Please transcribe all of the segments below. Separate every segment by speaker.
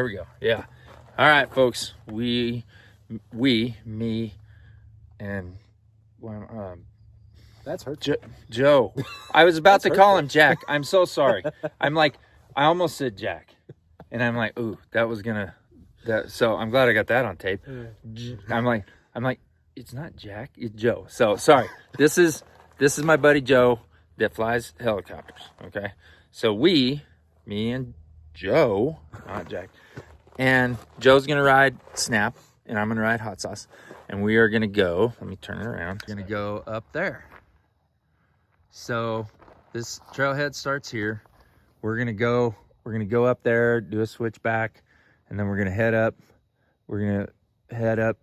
Speaker 1: There we go. Yeah. All right, folks. Me, and
Speaker 2: That's her.
Speaker 1: Joe. I was about to call him Jack. I'm so sorry. I'm like, I almost said Jack, and I'm like, ooh, that was gonna. That. So I'm glad I got that on tape. I'm like, it's not Jack. It's Joe. So sorry. This is my buddy Joe that flies helicopters. Okay. So me and Joe, not Jack. And Joe's gonna ride Snap, and I'm gonna ride Hot Sauce, and we are gonna go. Let me turn it around. We're gonna go up there. So this trailhead starts here. We're gonna go up there, do a switchback, and then we're gonna head up. We're gonna head up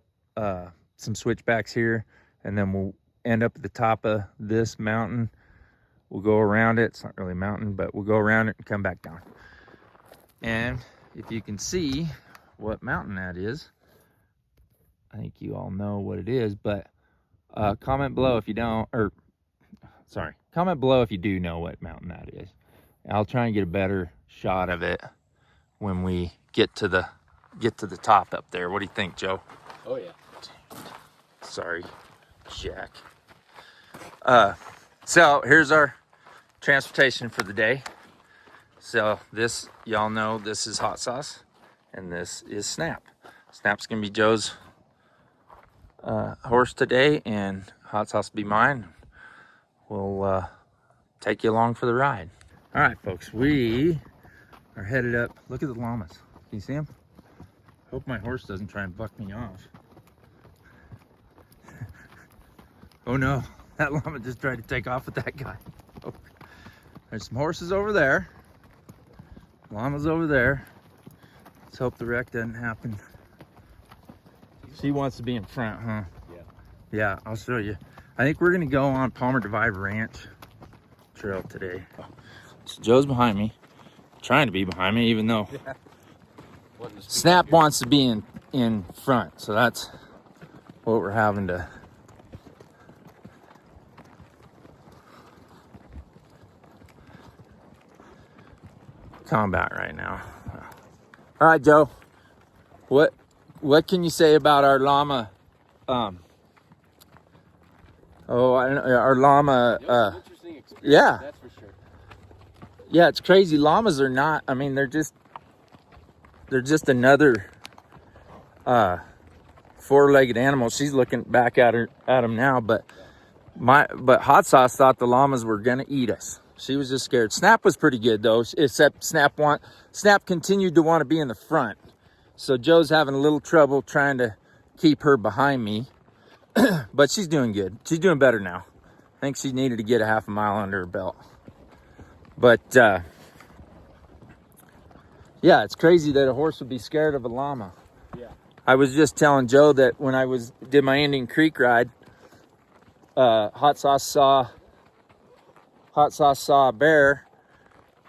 Speaker 1: some switchbacks here, and then we'll end up at the top of this mountain. We'll go around it. It's not really a mountain, but we'll go around it and come back down. And if you can see what mountain that is, I think you all know what it is, but comment below if you don't, or sorry, comment below if you do know what mountain that is. I'll try and get a better shot of it when we get to the top up there. What do you think, Joe?
Speaker 2: Oh yeah.
Speaker 1: Sorry, Jack. So here's our transportation for the day. So this, y'all know, this is Hot Sauce, and this is Snap. Snap's gonna be Joe's horse today, and Hot Sauce will be mine. We'll take you along for the ride. All right, folks, we are headed up. Look at the llamas. Can you see them? Hope my horse doesn't try and buck me off. Oh no, that llama just tried to take off with that guy. Oh. There's some horses over there. Llama's over there. Let's hope the wreck doesn't happen. She wants to be in front, huh?
Speaker 2: Yeah.
Speaker 1: Yeah, I'll show you. I think we're gonna go on Palmer Divide Ranch Trail today. So Joe's behind me, trying to be behind me, even though Snap wants to be in front. So that's what we're having to. Combat right now. All right, Joe. What can you say about our llama? I don't know, our llama.
Speaker 2: Interesting experience,
Speaker 1: Yeah,
Speaker 2: that's for sure.
Speaker 1: yeah, it's crazy. Llamas are not. I mean, they're just another four-legged animal. She's looking back at him now, but Hot Sauce thought the llamas were gonna eat us. She was just scared. Snap was pretty good though, except Snap continued to want to be in the front. So Joe's having a little trouble trying to keep her behind me, but she's doing good. She's doing better now. I think she needed to get a half a mile under her belt. But yeah, it's crazy that a horse would be scared of a llama.
Speaker 2: Yeah.
Speaker 1: I was just telling Joe that when I did my Indian Creek ride, Hot Sauce saw a bear,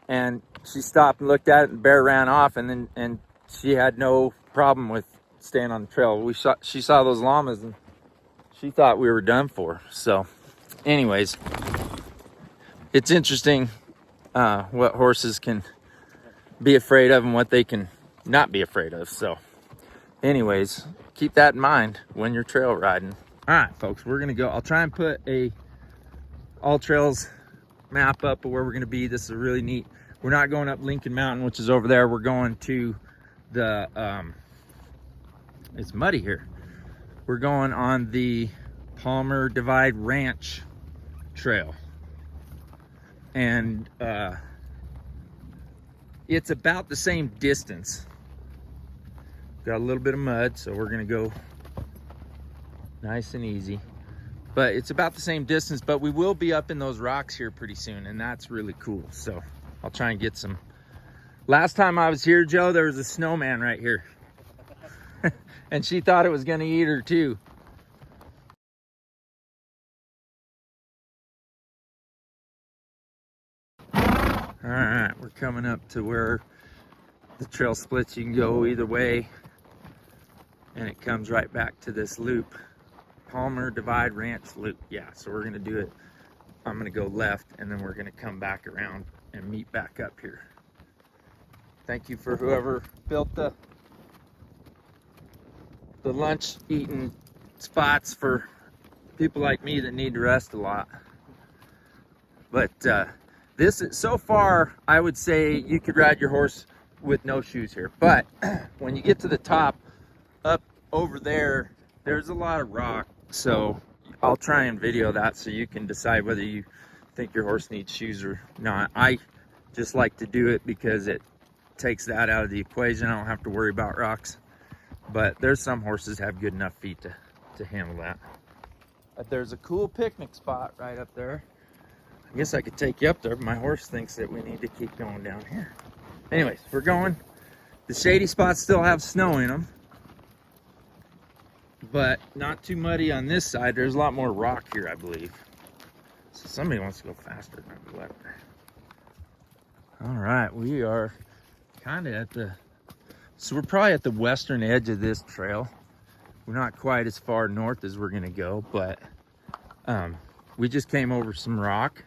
Speaker 1: and she stopped and looked at it, and the bear ran off, and she had no problem with staying on the trail. She saw those llamas, and she thought we were done for. So anyways, it's interesting what horses can be afraid of and what they can not be afraid of. So anyways, keep that in mind when you're trail riding. All right, folks, we're gonna go. I'll try and put a all trails map up of where we're gonna be. This is really neat. We're not going up Lincoln Mountain, which is over there. We're going to the it's muddy here. We're going on the Palmer Divide Ranch Trail, and it's about the same distance. Got a little bit of mud, so we're gonna go nice and easy, but it's about the same distance. But we will be up in those rocks here pretty soon, and that's really cool. So I'll try and get some. Last time I was here, Joe, there was a snowman right here and she thought it was gonna eat her too. All right, we're coming up to where the trail splits. You can go either way, and it comes right back to this loop, Palmer Divide Ranch Loop. Yeah, so we're gonna do it. I'm gonna go left, and then we're gonna come back around and meet back up here. Thank you for whoever built the lunch eating spots for people like me that need to rest a lot. But this is, so far, I would say you could ride your horse with no shoes here. But when you get to the top, up over there, there's a lot of rock. So I'll try and video that so you can decide whether you think your horse needs shoes or not. I just like to do it because it takes that out of the equation. I don't have to worry about rocks. But there's some horses have good enough feet to handle that. There's a cool picnic spot right up there. I guess I could take you up there, but my horse thinks that we need to keep going down here. Anyways, we're going. The shady spots still have snow in them, but not too muddy on this side. There's a lot more rock here, I believe. So somebody wants to go faster than whatever. All right, we are kind of at the, so we're probably at the western edge of this trail. We're not quite as far north as we're gonna go, but we just came over some rock.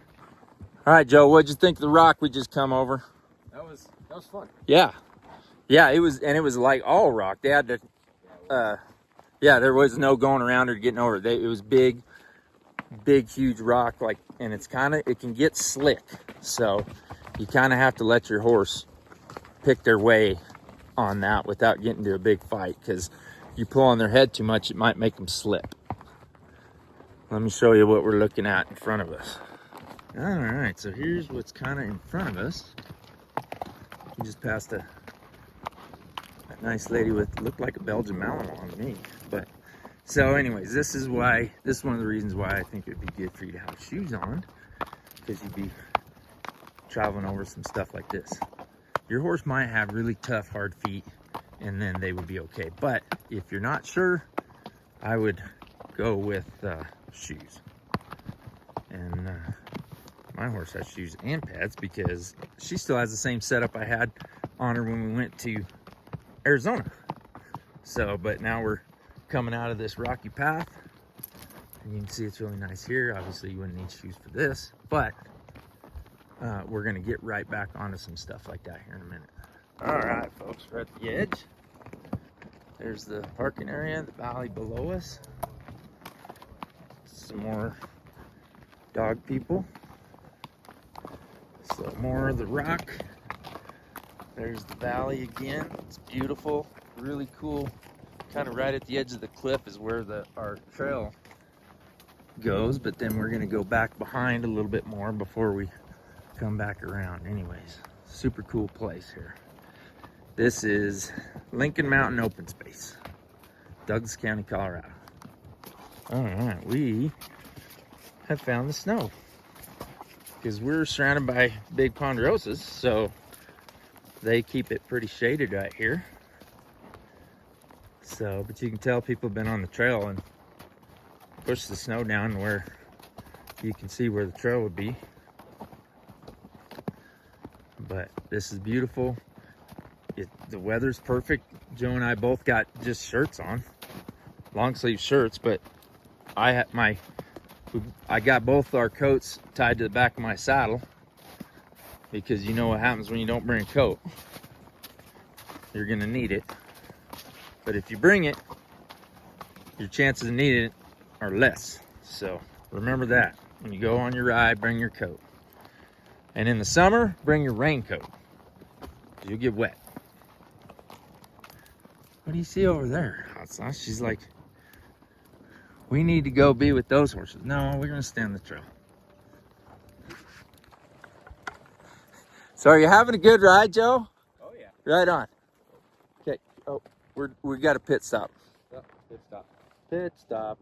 Speaker 1: All right, Joe, what'd you think of the rock we just come over?
Speaker 2: That was fun.
Speaker 1: Yeah, it was, and it was like all rock. They had to, yeah, there was no going around or getting over it. It was big, huge rock, like, and it's kind of, it can get slick. So you kind of have to let your horse pick their way on that without getting into a big fight, because if you pull on their head too much, it might make them slip. Let me show you what we're looking at in front of us. All right, so here's what's kind of in front of us. We just passed a nice lady with, looked like a Belgian Malinois to me. But so anyways, this is one of the reasons why I think it'd be good for you to have shoes on, because you'd be traveling over some stuff like this. Your horse might have really tough, hard feet, and then they would be okay. But if you're not sure, I would go with shoes. And my horse has shoes and pads because she still has the same setup I had on her when we went to Arizona. So, but now we're coming out of this rocky path, and you can see it's really nice here. Obviously you wouldn't need shoes for this, but we're gonna get right back onto some stuff like that here in a minute. All right, folks, we're at the edge. There's the parking area, the valley below us. Some more dog people. So more of the rock. There's the valley again. It's beautiful, really cool. Kind of right at the edge of the cliff is where our trail goes, but then we're gonna go back behind a little bit more before we come back around. Anyways, super cool place here. This is Lincoln Mountain Open Space, Douglas County, Colorado. All right, we have found the snow because we're surrounded by big ponderosas, so they keep it pretty shaded right here. So, but you can tell people have been on the trail and pushed the snow down where you can see where the trail would be. But this is beautiful. The weather's perfect. Joe and I both got just shirts on, long sleeve shirts, but I got both our coats tied to the back of my saddle, because you know what happens when you don't bring a coat. You're gonna need it. But if you bring it, your chances of needing it are less. So remember that. When you go on your ride, bring your coat. And in the summer, bring your raincoat, because you'll get wet. What do you see over there? She's like, we need to go be with those horses. No, we're gonna stay on the trail. So are you having a good ride, Joe?
Speaker 2: Oh yeah.
Speaker 1: Right on. Okay. Oh, we got a pit stop.
Speaker 2: Yep, pit stop.
Speaker 1: Pit stop.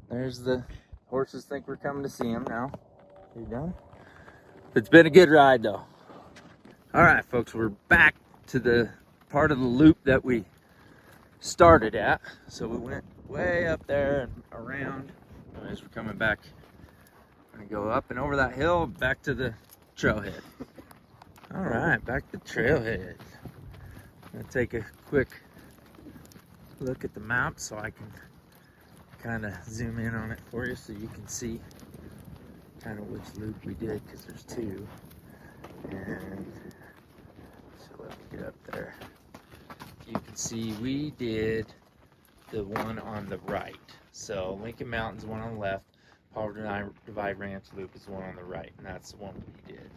Speaker 1: There's the horses. Think we're coming to see them now. You done? It's been a good ride though. All right, folks, we're back to the part of the loop that we started at. So we went way up there and around. As we're coming back, we're gonna go up and over that hill back to the trailhead. All right, back to trailhead. I'm gonna take a quick look at the map so I can kind of zoom in on it for you so you can see kind of which loop we did, because there's two. And so you can see we did the one on the right. So Lincoln Mountain's one on the left, Power Divide Ranch Loop is one on the right, and that's the one we did.